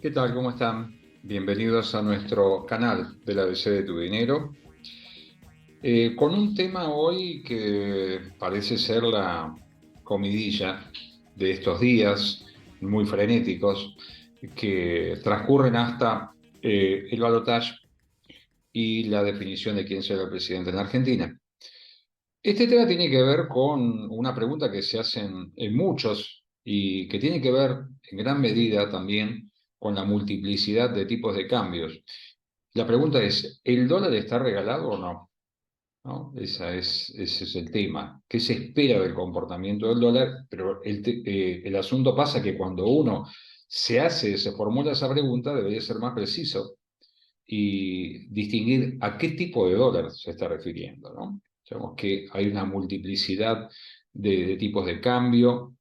¿Qué tal? ¿Cómo están? Bienvenidos a nuestro canal del ABC de tu dinero, con un tema hoy que parece ser la comidilla de estos días muy frenéticos que transcurren hasta el balotaje y la definición de quién será el presidente en la Argentina. Este tema tiene que ver con una pregunta que se hacen en muchos y que tiene que ver en gran medida también con la multiplicidad de tipos de cambios. La pregunta es, ¿el dólar está regalado o no? ¿No? Ese es el tema. ¿Qué se espera del comportamiento del dólar? Pero el asunto pasa que cuando uno se formula esa pregunta, debería ser más preciso y distinguir a qué tipo de dólar se está refiriendo, ¿no? Sabemos que hay una multiplicidad de tipos de cambio,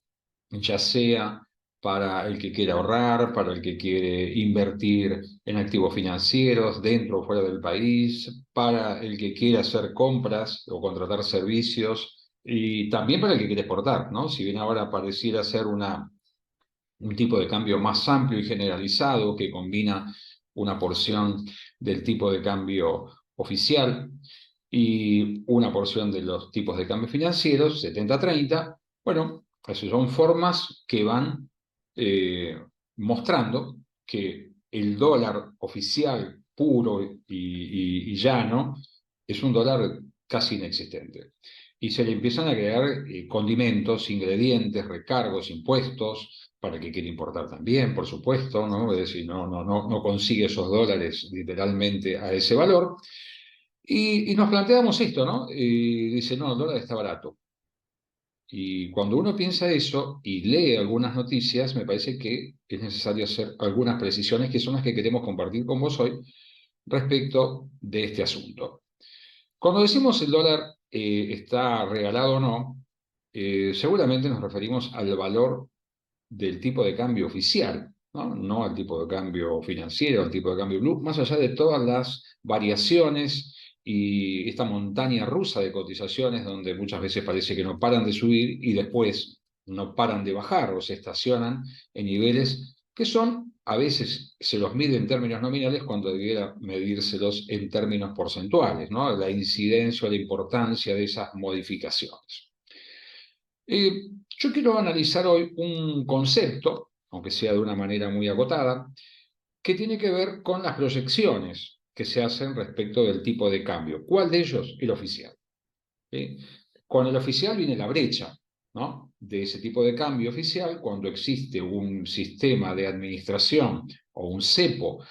ya sea para el que quiere ahorrar, para el que quiere invertir en activos financieros dentro o fuera del país, para el que quiere hacer compras o contratar servicios y también para el que quiere exportar, ¿no? Si bien ahora pareciera ser un tipo de cambio más amplio y generalizado que combina una porción del tipo de cambio oficial y una porción de los tipos de cambio financieros, 70-30. Bueno, esas son formas que van mostrando que el dólar oficial puro y llano es un dólar casi inexistente. Y se le empiezan a agregar condimentos, ingredientes, recargos, impuestos, para el que quiere importar también, por supuesto, ¿no? Es decir, no consigue esos dólares literalmente a ese valor. Y nos planteamos esto, ¿no? Y dice, no, el dólar está barato. Y cuando uno piensa eso y lee algunas noticias, me parece que es necesario hacer algunas precisiones que son las que queremos compartir con vos hoy respecto de este asunto. Cuando decimos el dólar está regalado o no, seguramente nos referimos al valor del tipo de cambio oficial, ¿no? No al tipo de cambio financiero, al tipo de cambio blue, más allá de todas las variaciones y esta montaña rusa de cotizaciones donde muchas veces parece que no paran de subir y después no paran de bajar o se estacionan en niveles que son, a veces se los mide en términos nominales cuando debiera medírselos en términos porcentuales, ¿no? La incidencia o la importancia de esas modificaciones. Yo quiero analizar hoy un concepto, aunque sea de una manera muy acotada, que tiene que ver con las proyecciones que se hacen respecto del tipo de cambio. ¿Cuál de ellos? El oficial. ¿Sí? Con el oficial viene la brecha, ¿no? De ese tipo de cambio oficial cuando existe un sistema de administración o un cepo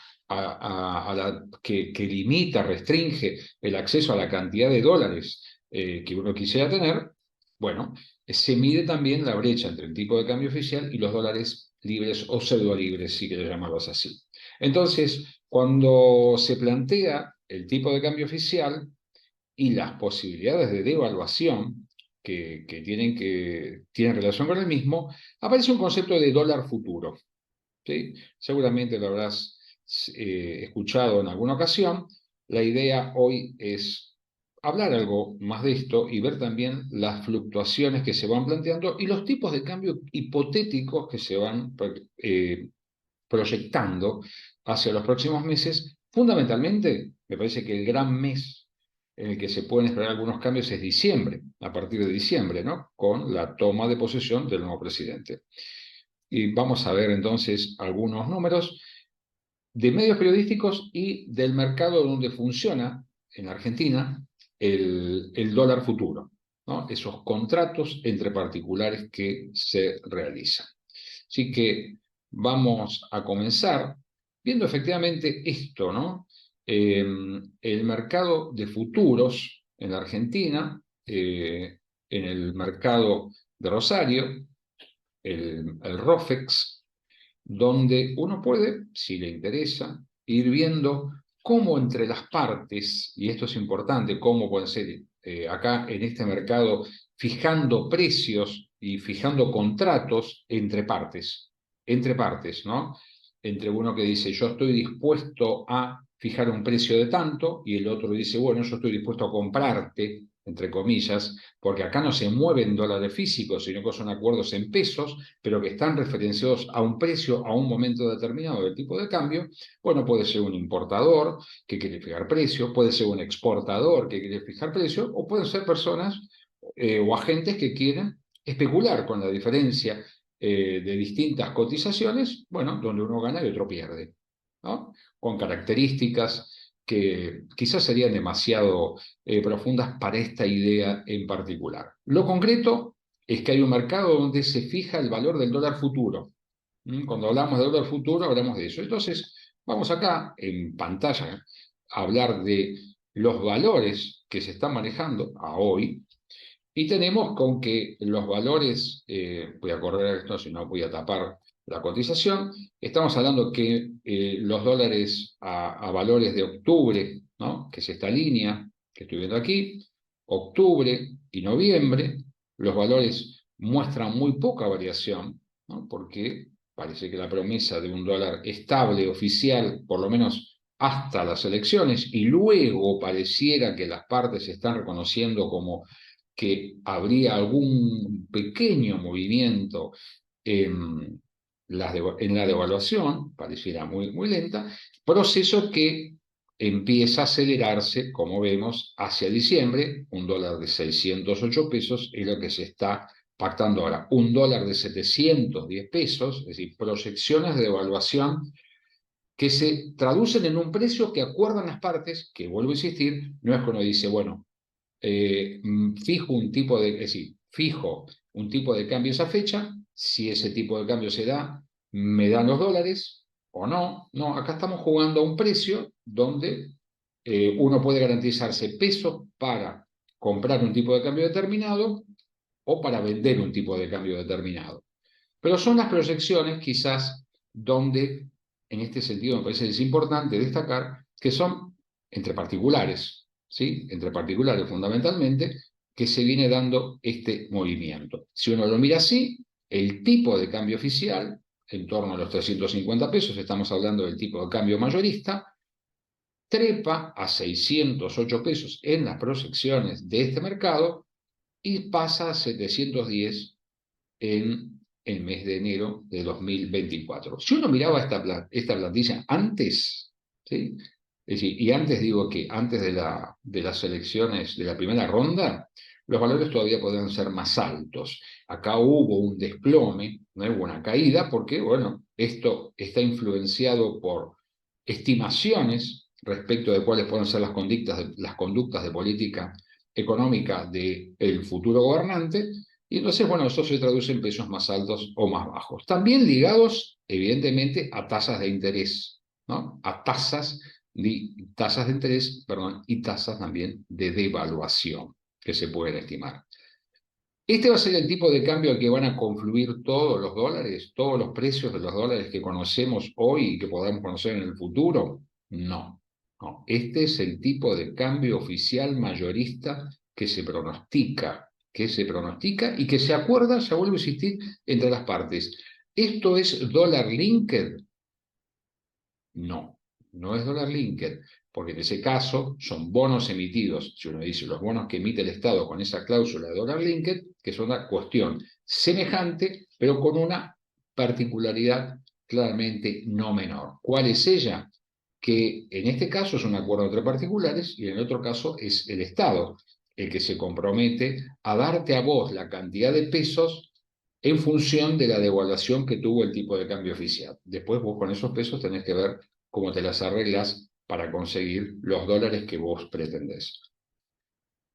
que limita, restringe el acceso a la cantidad de dólares que uno quisiera tener. Bueno, se mide también la brecha entre el tipo de cambio oficial y los dólares libres o pseudo libres, si quieres llamarlos así. Entonces, cuando se plantea el tipo de cambio oficial y las posibilidades de devaluación que tienen relación con el mismo, aparece un concepto de dólar futuro. ¿Sí? Seguramente lo habrás escuchado en alguna ocasión. La idea hoy es hablar algo más de esto y ver también las fluctuaciones que se van planteando y los tipos de cambio hipotéticos que se van proyectando hacia los próximos meses. Fundamentalmente, me parece que el gran mes en el que se pueden esperar algunos cambios es diciembre, a partir de diciembre, ¿no? Con la toma de posesión del nuevo presidente. Y vamos a ver entonces algunos números de medios periodísticos y del mercado donde funciona en Argentina el dólar futuro, ¿no? Esos contratos entre particulares que se realizan. Así que vamos a comenzar viendo efectivamente esto, ¿no? El mercado de futuros en la Argentina, en el mercado de Rosario, el ROFEX, donde uno puede, si le interesa, ir viendo cómo entre las partes, y esto es importante, cómo pueden ser acá en este mercado, fijando precios y fijando contratos entre partes, ¿no? Entre uno que dice, yo estoy dispuesto a fijar un precio de tanto, y el otro dice, bueno, yo estoy dispuesto a comprarte entre comillas, porque acá no se mueven dólares físicos, sino que son acuerdos en pesos, pero que están referenciados a un precio, a un momento determinado del tipo de cambio. Bueno, puede ser un importador que quiere fijar precio, puede ser un exportador que quiere fijar precio, o pueden ser personas o agentes que quieren especular con la diferencia de distintas cotizaciones, bueno, donde uno gana y otro pierde, ¿no? Con características que quizás serían demasiado profundas para esta idea en particular. Lo concreto es que hay un mercado donde se fija el valor del dólar futuro. Cuando hablamos de dólar futuro, hablamos de eso. Entonces, vamos acá en pantalla a hablar de los valores que se están manejando a hoy, y tenemos con que los valores, voy a correr esto, si no voy a tapar la cotización, estamos hablando que los dólares a valores de octubre, ¿no? Que es esta línea que estoy viendo aquí, octubre y noviembre, los valores muestran muy poca variación, ¿no? Porque parece que la promesa de un dólar estable, oficial, por lo menos hasta las elecciones, y luego pareciera que las partes están reconociendo como que habría algún pequeño movimiento en la devaluación, pareciera muy lenta, proceso que empieza a acelerarse, como vemos, hacia diciembre. Un dólar de 608 pesos es lo que se está pactando ahora. Un dólar de 710 pesos, es decir, proyecciones de devaluación que se traducen en un precio que acuerdan las partes, que vuelvo a insistir, no es que uno dice, bueno, fijo un tipo de, es decir, fijo un tipo de cambio esa fecha, si ese tipo de cambio se da, me dan los dólares o no. No, acá estamos jugando a un precio donde uno puede garantizarse pesos para comprar un tipo de cambio determinado o para vender un tipo de cambio determinado. Pero son las proyecciones quizás donde, en este sentido, me parece que es importante destacar que son entre particulares, ¿sí? Entre particulares fundamentalmente, que se viene dando este movimiento. Si uno lo mira así, el tipo de cambio oficial, en torno a los 350 pesos, estamos hablando del tipo de cambio mayorista, trepa a 608 pesos en las proyecciones de este mercado y pasa a 710 en el mes de enero de 2024. Si uno miraba esta plantilla antes, ¿sí? Es decir, y antes digo que antes de las elecciones de la primera ronda, los valores todavía podían ser más altos. Acá hubo un desplome, no hubo una caída, porque, bueno, esto está influenciado por estimaciones respecto de cuáles pueden ser las conductas de política económica del futuro gobernante, y entonces, bueno, eso se traduce en precios más altos o más bajos. También ligados, evidentemente, a tasas de interés, ¿no? A tasas de interés, perdón, y tasas también de devaluación que se pueden estimar. ¿Este va a ser el tipo de cambio al que van a confluir todos los dólares, todos los precios de los dólares que conocemos hoy y que podamos conocer en el futuro? No, no. Este es el tipo de cambio oficial mayorista que se pronostica y que se acuerda, ya vuelvo a insistir, entre las partes. ¿Esto es dólar linked? No, no es dólar linked, porque en ese caso son bonos emitidos, si uno dice los bonos que emite el Estado con esa cláusula de dólar linked, que es una cuestión semejante, pero con una particularidad claramente no menor. ¿Cuál es ella? Que en este caso es un acuerdo entre particulares y en el otro caso es el Estado el que se compromete a darte a vos la cantidad de pesos en función de la devaluación que tuvo el tipo de cambio oficial. Después vos con esos pesos tenés que ver cómo te las arreglas para conseguir los dólares que vos pretendés.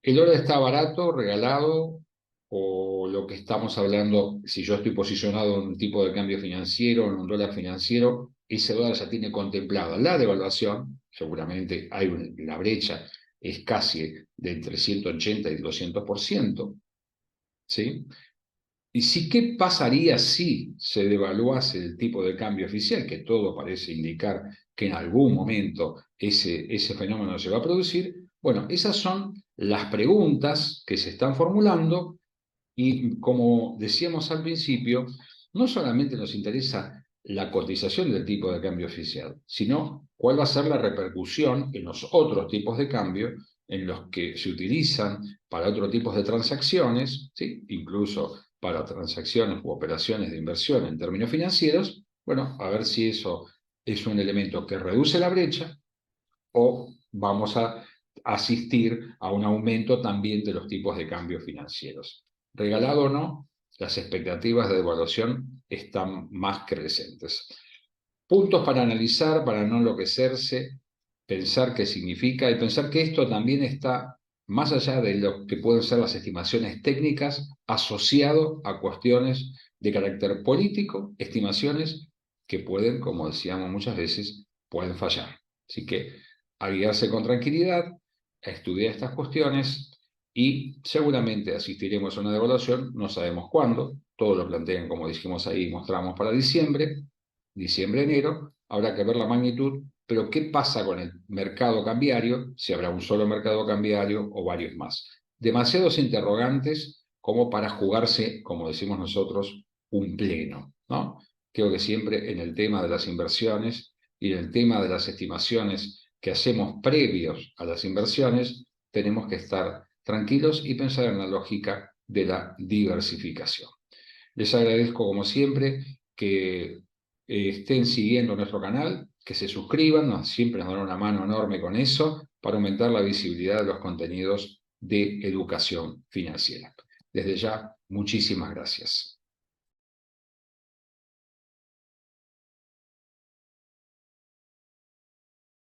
¿El dólar está barato, regalado, o lo que estamos hablando, si yo estoy posicionado en un tipo de cambio financiero, en un dólar financiero, ese dólar ya tiene contemplada la devaluación? Seguramente la brecha es casi de entre 180 y 200%, ¿sí? ¿Y qué pasaría si se devaluase el tipo de cambio oficial? Que todo parece indicar que en algún momento ese fenómeno se va a producir. Bueno, esas son las preguntas que se están formulando y, como decíamos al principio, no solamente nos interesa la cotización del tipo de cambio oficial, sino cuál va a ser la repercusión en los otros tipos de cambio en los que se utilizan para otro tipo de transacciones, ¿sí? Incluso para transacciones u operaciones de inversión en términos financieros, bueno, a ver si eso es un elemento que reduce la brecha o vamos a asistir a un aumento también de los tipos de cambio financieros. Regalado o no, las expectativas de devaluación están más crecientes. Puntos para analizar, para no enloquecerse, pensar qué significa y pensar que esto también está más allá de lo que pueden ser las estimaciones técnicas, asociado a cuestiones de carácter político, estimaciones que pueden, como decíamos muchas veces, pueden fallar. Así que a guiarse con tranquilidad, a estudiar estas cuestiones y seguramente asistiremos a una devaluación, no sabemos cuándo, todos lo plantean como dijimos ahí, mostramos para diciembre, enero, habrá que ver la magnitud, pero ¿qué pasa con el mercado cambiario? Si habrá un solo mercado cambiario o varios más. Demasiados interrogantes como para jugarse, como decimos nosotros, un pleno, ¿no? Creo que siempre en el tema de las inversiones y en el tema de las estimaciones que hacemos previos a las inversiones, tenemos que estar tranquilos y pensar en la lógica de la diversificación. Les agradezco como siempre que estén siguiendo nuestro canal, que se suscriban, siempre nos dan una mano enorme con eso, para aumentar la visibilidad de los contenidos de educación financiera. Desde ya, muchísimas gracias.